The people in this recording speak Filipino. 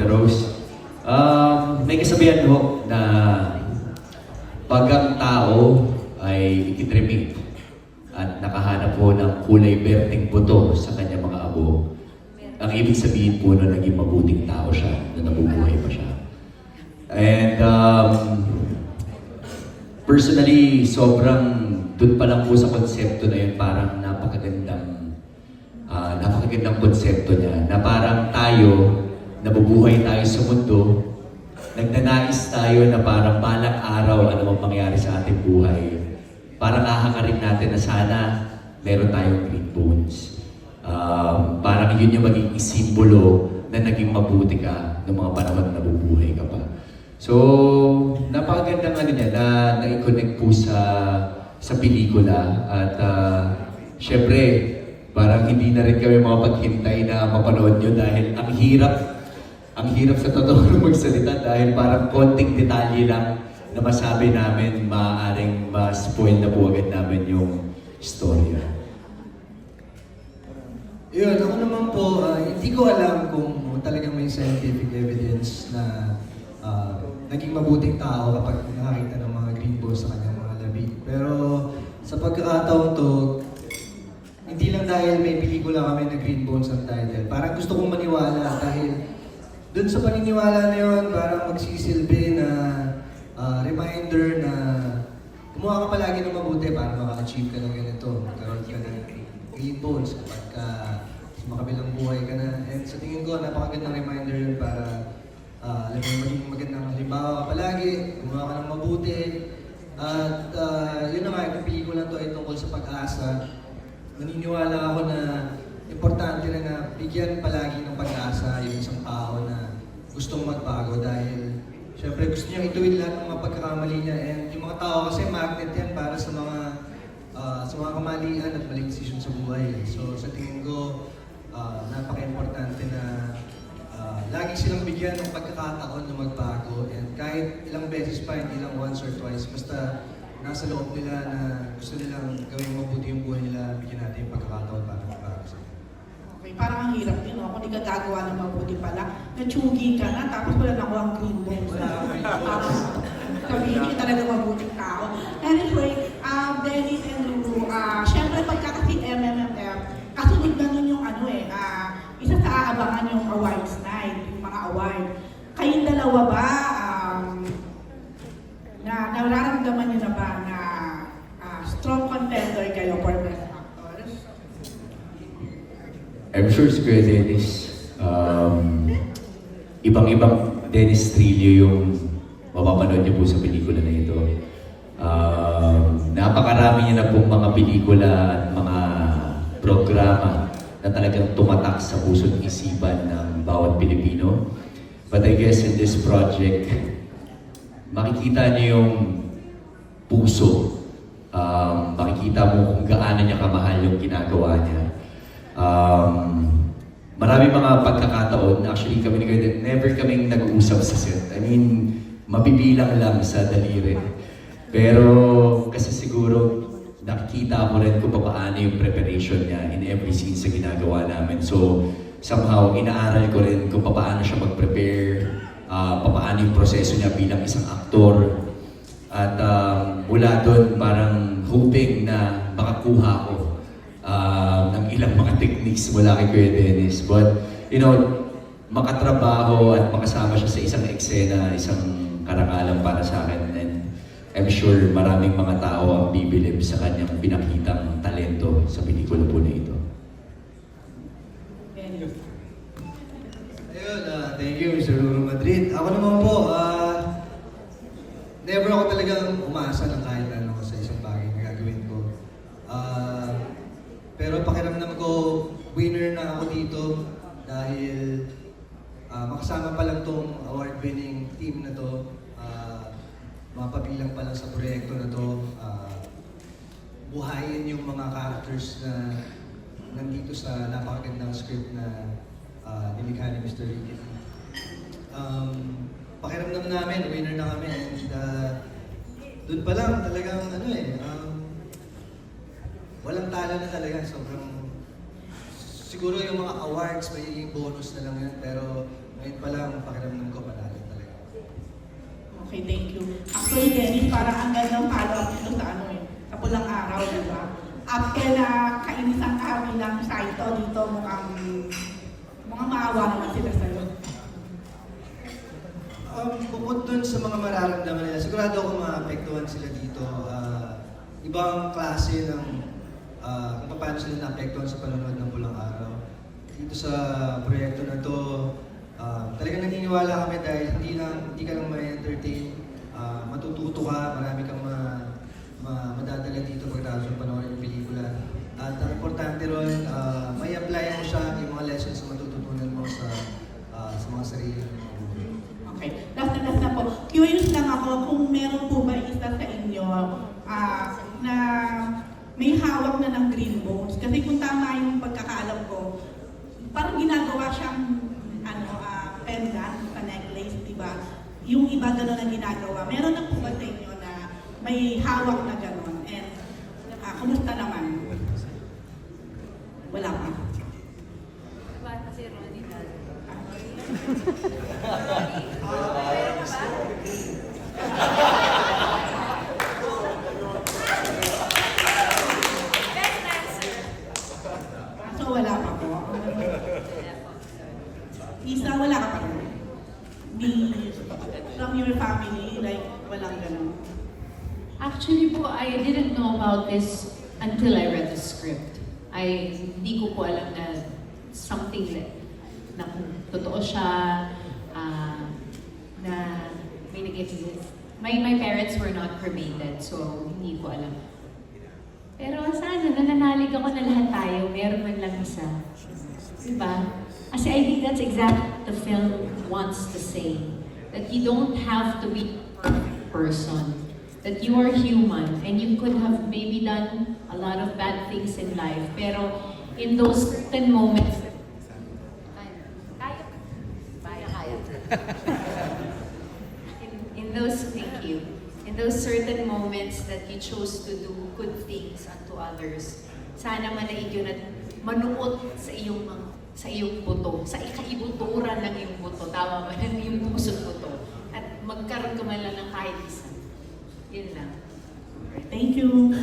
Rose. May kasabihan ho na pag ang tao ay ikitrimik at nakahanap po ng kulay berting buto sa kanyang mga abo, ang ibig sabihin po na naging mabuting tao siya, na nabubuhay pa siya. And personally, sobrang dun pa lang po sa konsepto na yun, parang napakagandang konsepto niya, na parang tayo, nabubuhay tayo sa mundo, nagnanais tayo na parang balang araw ano mang mangyari sa ating buhay. Parang hahangarin natin na sana meron tayong green bones. Parang yun yung magiging simbolo na naging mabuti ka ng mga panahon na nabubuhay ka pa. So, napakagandang ano niya na i-connect po sa pelikula. At syempre, parang hindi na rin kami makapaghintay na mapanood nyo dahil ang hirap sa totoo magsalita dahil parang konting detalye lang na masabi namin, maaaring ma-spoil na po agad namin yung istorya. Yun, ako naman po, hindi ko alam kung talagang may scientific evidence na naging mabuting tao kapag nakakita ng mga green balls sa kanyang mga labi. Pero sa pagkakataon to, hindi lang dahil may pelikula kami na Green Bones ang title. Parang gusto kong maniwala dahil doon sa paniniwala na yun, parang magsisilbi na reminder na gumawa ka palagi ng mabuti para maka-achieve ka ng ganito. Magkaroon ka ng green bones kapag sa makabilang buhay ka na. And sa tingin ko, napakagandang reminder yun para alam mo, maging magandang halimbawa ka palagi, gumawa ka ng mabuti. At yun na nga, yung pelikula to ay tungkol sa pag-asa. Naniniwala ako na importante rin na bigyan palagi ng pag-asa yung isang tao na gustong magbago dahil syempre gusto niya ituwid lahat ng mga pagkakamali niya, and yung mga tao kasi magnet yan para sa mga kamalian at maling desisyon sa buhay. So sa tingin ko, napaka-importante na lagi silang bigyan ng pagkakataon na magbago, and kahit ilang beses pa, hindi lang once or twice, basta nasa loob nila na gusto nilang gawing mabuti yung buhay nila, bigyan natin yung pagkakataon para magbago sila. Okay, parang ang hirap yun, no? Kung di ka gagawa ng mabuti pala, natsugi ka na, tapos wala na ko ang green bones. Kami hindi talaga mabuting tao. Anyway, Dennis and Lulu, syempre pagka kasi MMFF, kasunod na nun yung isa sa aabangan yung awards night, yung mga award. Kayong dalawa ba, na nararamdaman niyo na ba na strong contender kayo for best actors? I'm sure si Kuya Dennis, ibang-ibang Dennis Trillo yung mapapanood niyo po sa pelikula na ito. Napakarami niya na pong mga pelikula at mga programa na talagang tumatak sa puso't isipan ng bawat Pilipino. But I guess in this project, makikita niyo yung puso. Makikita mo kung gaano niya kamahal yung ginagawa niya. Marami mga pagkakataon, actually kami never kaming nag-uusap sa set. I mean, mabibilang lang sa daliri. Pero kasi siguro nakikita ko rin kung paano yung preparation niya in every scene sa ginagawa namin. So somehow inaaral ko rin kung paano siya mag-prepare, paano yung proseso niya bilang isang aktor. At mula doon parang hoping na makakuha ko ng ilang mga techniques mula kay Kuya Dennis. But, you know, makatrabaho at makasama siya sa isang eksena, isang karangalan para sa akin. And I'm sure maraming mga tao ang bibilib sa kanyang pinakitang talento sa pelikula po na ito. Ayun, thank you, Mr. Ruro Madrid. Ako naman po, never ako talagang umasa ng kahit ano sa isang bagay na gagawin ko. Pero pakiramdam ko, winner na ako dito dahil makasama pa lang tong award-winning team na to. Mapabilang pa lang sa proyekto na to. Buhayin yung mga characters na nandito sa napakagandang script na nilikha ni Mr. Ricky. Pakiramdam namin, winner na kami, and doon pa lang talagang walang talo na talaga. Sobrang siguro yung mga awards magiging bonus na lang yun, pero Ngayon pa lang, pakiramdam ko panalo talaga. Okay, thank you. Actually, Dennis, parang ang gandang follow-up nito sa ano eh, sa Pulang Araw, di ba? After na kainisan kami ng Saito dito, mukhang maawa naman sila sa'yo. Bukod dun sa mga mararamdaman nila, sigurado ako maapektuhan sila dito. Ibang klase ng kung paano sila naapektuhan sa panonood ng Pulang Araw. Dito sa proyekto na to, talagang naniniwala kami dahil hindi ka lang ma-entertain, matututo ka, marami kang madadala dito pagkatapos ng panoorin ng pelikula. At ang importante ron, may apply mo siya, yung mga lessons na matututunan mo sa mga sarili mo. Okay, last na po. Curious lang ako kung meron po ba isa sa inyo na may hawak na ng green bones. Kasi kung tama yung pagkakaalam ko, parang ginagawa siyang pendant sa necklace, di ba? Yung iba gano'n ang ginagawa. Meron na po ba sa inyo na may hawak na gano'n? And kumusta naman? Wala pa. Kasi Ronnie na. So wala pa po. Isa, wala ka pa rin. From your family, like, walang gano'n. Actually po, I didn't know about this until I read the script. Hindi ko po alam na something na kung totoo siya, na may nag-exist. My parents were not cremated, so hindi ko alam. Pero sana, nananalig ako na lahat tayo, meron man lang isa. Diba? Kasi I think that's exactly what the film wants to say. That you don't have to be a perfect person. That you are human and you could have maybe done a lot of bad things in life. Pero in those certain moments, in those certain moments that you chose to do good things unto others, sana manaig yun at manuot sa iyong buto, sa ikaibuturan ng iyong buto, tama ba? Ng iyong pusong buto. At magkaroon ka man lang ng kahit isa. Yun lang. Thank you.